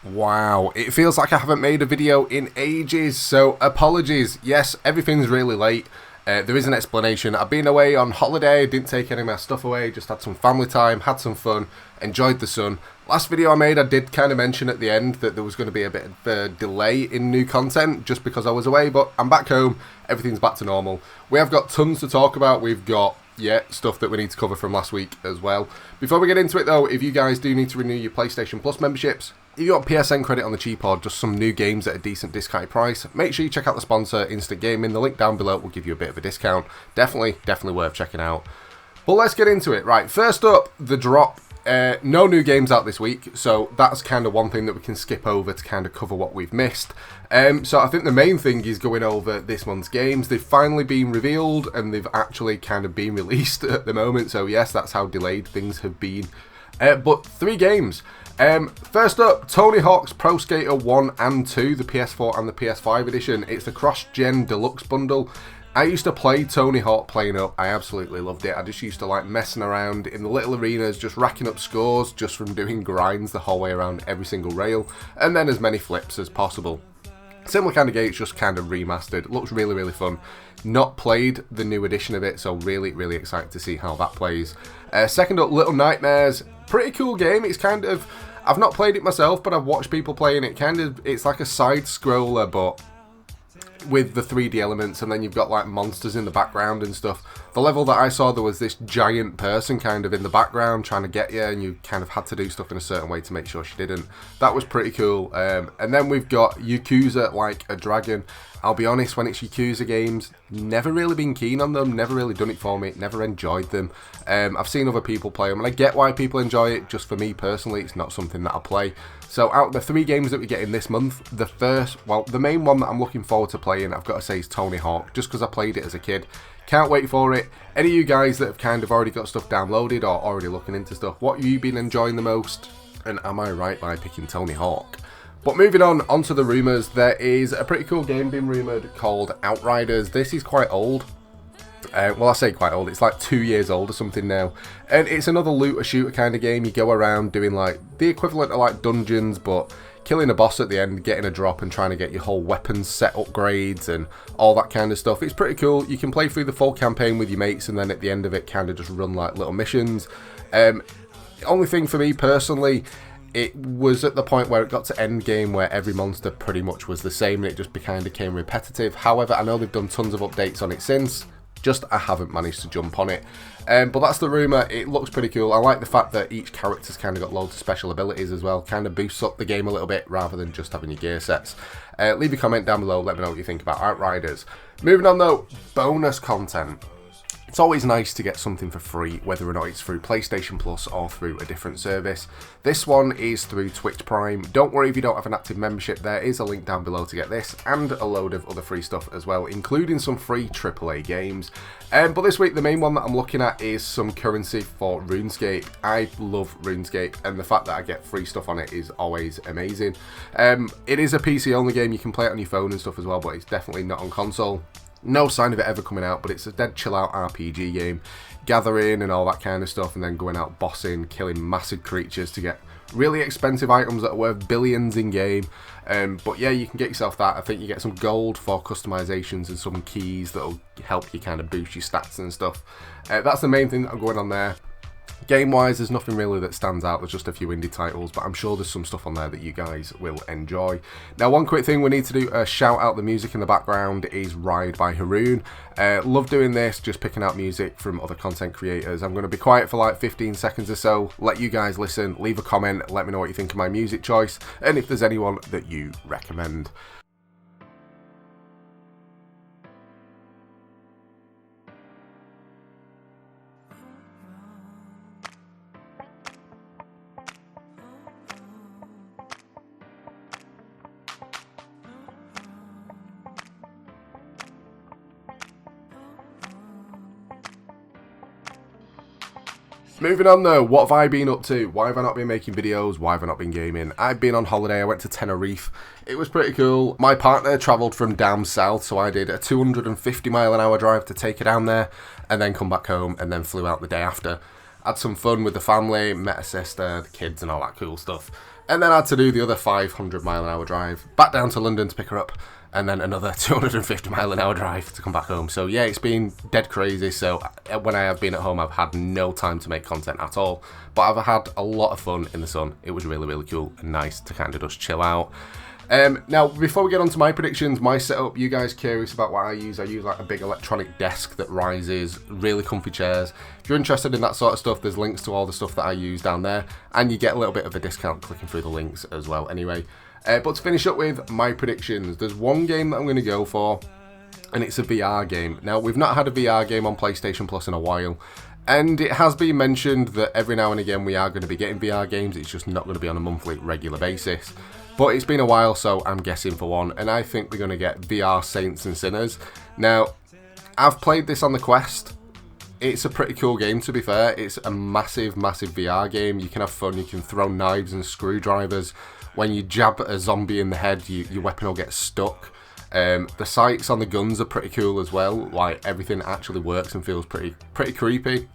Wow, it feels like I haven't made a video in ages, so apologies. Yes, everything's really late. There is an explanation. I've been away on holiday, didn't take any of my stuff away, just had some family time, had some fun, enjoyed the sun. Last video I made, I did kind of mention at the end that there was going to be a bit of a delay in new content just because I was away, but I'm back home, everything's back to normal. We have got tons to talk about. We've got stuff that we need to cover from last week as well. Before we get into it though, if you guys do need to renew your PlayStation Plus memberships, if you want PSN credit on the cheap or just some new games at a decent discounted price, make sure you check out the sponsor, Instant Gaming. The link down below will give you a bit of a discount. Definitely worth checking out. But let's get into it. Right, first up, the drop. No new games out this week, so that's kind of one thing that we can skip over to kind of cover what we've missed. So I think the main thing is going over this month's games. They've finally been revealed and they've actually kind of been released at the moment, so yes, that's how delayed things have been. But 3 games. First up, Tony Hawk's Pro Skater 1 and 2, the PS4 and the PS5 edition. It's the cross-gen deluxe bundle. I used to play Tony Hawk playing up. I absolutely loved it. I just used to like messing around in the little arenas, just racking up scores just from doing grinds the whole way around every single rail, and then as many flips as possible. Similar kind of game, it's just kind of remastered. It looks really fun. Not played the new edition of it, so really excited to see how that plays. Second up, Little Nightmares. Pretty cool game. It's kind of, I've not played it myself, but I've watched people playing it. It's like a side scroller, but with the 3D elements, and then you've got like monsters in the background and stuff. The level that I saw, there was this giant person kind of in the background trying to get you, and you kind of had to do stuff in a certain way to make sure she didn't. That was pretty cool. And then we've got Yakuza Like a Dragon. I'll be honest, when it's Yakuza games, never really been keen on them, never really done it for me, never enjoyed them. I've seen other people play them, and I get why people enjoy it. Just for me personally, it's not something that I play. So out of the 3 games that we get in this month, the main one that I'm looking forward to playing, I've got to say, is Tony Hawk, just because I played it as a kid. Can't wait for it. Any of you guys that have kind of already got stuff downloaded or already looking into stuff, what have you been enjoying the most? And am I right by picking Tony Hawk? But moving on to the rumours, there is a pretty cool game being rumoured called Outriders. This is quite old. Well, I say quite old, it's like 2 years old or something now. And it's another looter-shooter kind of game. You go around doing like the equivalent of like dungeons, but killing a boss at the end, getting a drop and trying to get your whole weapons set upgrades and all that kind of stuff. It's pretty cool. You can play through the full campaign with your mates and then at the end of it kind of just run like little missions. Only thing for me personally, it was at the point where it got to end game where every monster pretty much was the same and it just kind of became repetitive. However, I know they've done tons of updates on it since, just I haven't managed to jump on it. But that's the rumour. It looks pretty cool. I like the fact that each character's kind of got loads of special abilities as well. Kind of boosts up the game a little bit rather than just having your gear sets. Leave a comment down below, let me know what you think about Outriders. Moving on though, bonus content. It's always nice to get something for free, whether or not it's through PlayStation Plus or through a different service. This one is through Twitch Prime. Don't worry if you don't have an active membership, there is a link down below to get this, and a load of other free stuff as well, including some free AAA games. But this week, the main one that I'm looking at is some currency for RuneScape. I love RuneScape, and the fact that I get free stuff on it is always amazing. It is a PC-only game, you can play it on your phone and stuff as well, but it's definitely not on console. No sign of it ever coming out, but it's a dead chill-out RPG game. Gathering and all that kind of stuff, and then going out bossing, killing massive creatures to get really expensive items that are worth billions in-game. But yeah, you can get yourself that. I think you get some gold for customizations and some keys that'll help you kind of boost your stats and stuff. That's the main thing that I'm going on there. Game-wise, there's nothing really that stands out. There's just a few indie titles, but I'm sure there's some stuff on there that you guys will enjoy. Now, one quick thing we need to do, shout out the music in the background is Ride by Haroon. Love doing this, just picking out music from other content creators. I'm going to be quiet for like 15 seconds or so, let you guys listen, leave a comment, let me know what you think of my music choice, and if there's anyone that you recommend. Moving on though, what have I been up to? Why have I not been making videos? Why have I not been gaming? I've been on holiday, I went to Tenerife. It was pretty cool. My partner travelled from down south, so I did a 250 mile an hour drive to take her down there, and then come back home, and then flew out the day after. had some fun with the family, met a sister, the kids and all that cool stuff. And then I had to do the other 500-mile-an-hour drive back down to London to pick her up, and then another 250-mile-an-hour drive to come back home. So yeah, it's been dead crazy. So when I have been at home, I've had no time to make content at all. But I've had a lot of fun in the sun. It was really, really cool and nice to kind of just chill out. Now, before we get on to my predictions, my setup, you guys curious about what I use like a big electronic desk that rises, really comfy chairs. If you're interested in that sort of stuff, there's links to all the stuff that I use down there, and you get a little bit of a discount clicking through the links as well anyway. But to finish up with my predictions, there's one game that I'm going to go for, and it's a VR game. Now, we've not had a VR game on PlayStation Plus in a while, and it has been mentioned that every now and again we are going to be getting VR games, it's just not going to be on a monthly, regular basis. But it's been a while, so I'm guessing for one, and I think we're going to get VR Saints and Sinners. Now, I've played this on the Quest. It's a pretty cool game, to be fair. It's a massive, massive VR game. You can have fun, you can throw knives and screwdrivers. When you jab a zombie in the head, your weapon will get stuck. The sights on the guns are pretty cool as well. Like, everything actually works and feels pretty creepy.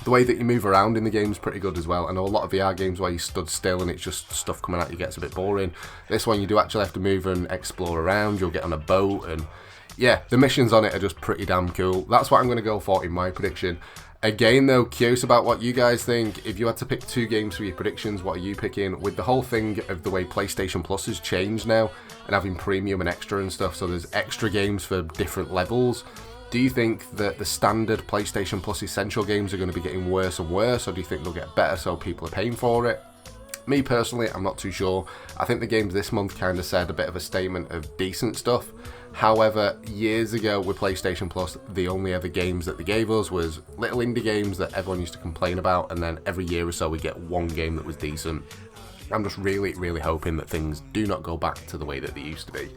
The way that you move around in the game is pretty good as well. I know a lot of VR games where you stood still and it's just stuff coming at you gets a bit boring. This one you do actually have to move and explore around. You'll get on a boat, and yeah, the missions on it are just pretty damn cool. That's what I'm going to go for in my prediction. Again though, curious about what you guys think. If you had to pick 2 games for your predictions, what are you picking? With the whole thing of the way PlayStation Plus has changed now, and having premium and extra and stuff, so there's extra games for different levels. Do you think that the standard PlayStation Plus Essential games are going to be getting worse and worse, or do you think they'll get better so people are paying for it? Me personally, I'm not too sure. I think the games this month kind of said a bit of a statement of decent stuff. However, years ago with PlayStation Plus, the only other games that they gave us was little indie games that everyone used to complain about, and then every year or so we get one game that was decent. I'm just really, really hoping that things do not go back to the way that they used to be.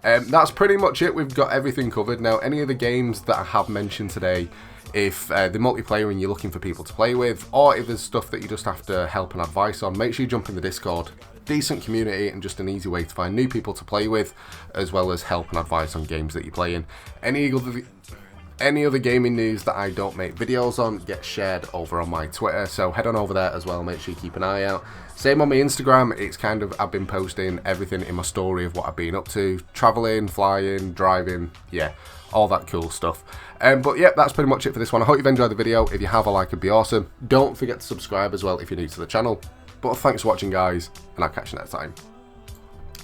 That's pretty much it. We've got everything covered. Now, any of the games that I have mentioned today, if they're multiplayer and you're looking for people to play with, or if there's stuff that you just have to help and advice on, make sure you jump in the Discord. Decent community and just an easy way to find new people to play with, as well as help and advice on games that you're playing. Any other gaming news that I don't make videos on gets shared over on my Twitter, so head on over there as well. Make sure you keep an eye out. Same on my Instagram. It's kind of, I've been posting everything in my story of what I've been up to, traveling, flying, driving, yeah, all that cool stuff. But yeah, that's pretty much it for this one. I hope you've enjoyed the video. If you have, a like would be awesome. Don't forget to subscribe as well if you're new to the channel. But thanks for watching, guys, and I'll catch you next time.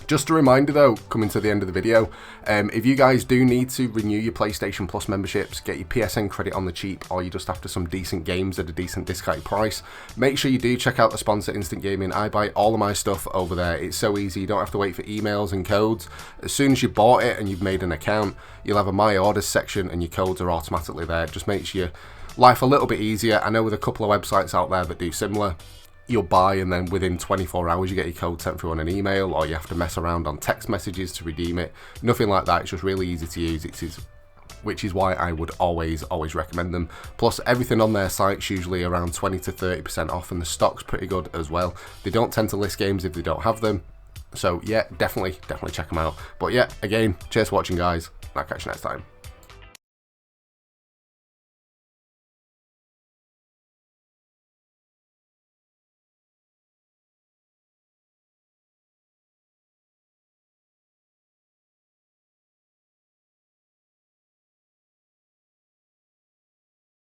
Just a reminder though, coming to the end of the video, if you guys do need to renew your PlayStation Plus memberships, get your PSN credit on the cheap, or you're just after some decent games at a decent discounted price, make sure you do check out the sponsor Instant Gaming. I buy all of my stuff over there. It's so easy, you don't have to wait for emails and codes. As soon as you bought it and you've made an account, you'll have a My Orders section and your codes are automatically there. It just makes your life a little bit easier. I know with a couple of websites out there that do similar, you'll buy and then within 24 hours you get your code sent through on an email, or you have to mess around on text messages to redeem it. Nothing like that. It's just really easy to use. Which is why I would always recommend them. Plus, everything on their site's usually around 20 to 30% off, and the stock's pretty good as well. They don't tend to list games if they don't have them. So yeah, definitely check them out. But yeah, again, cheers for watching, guys. I'll catch you next time.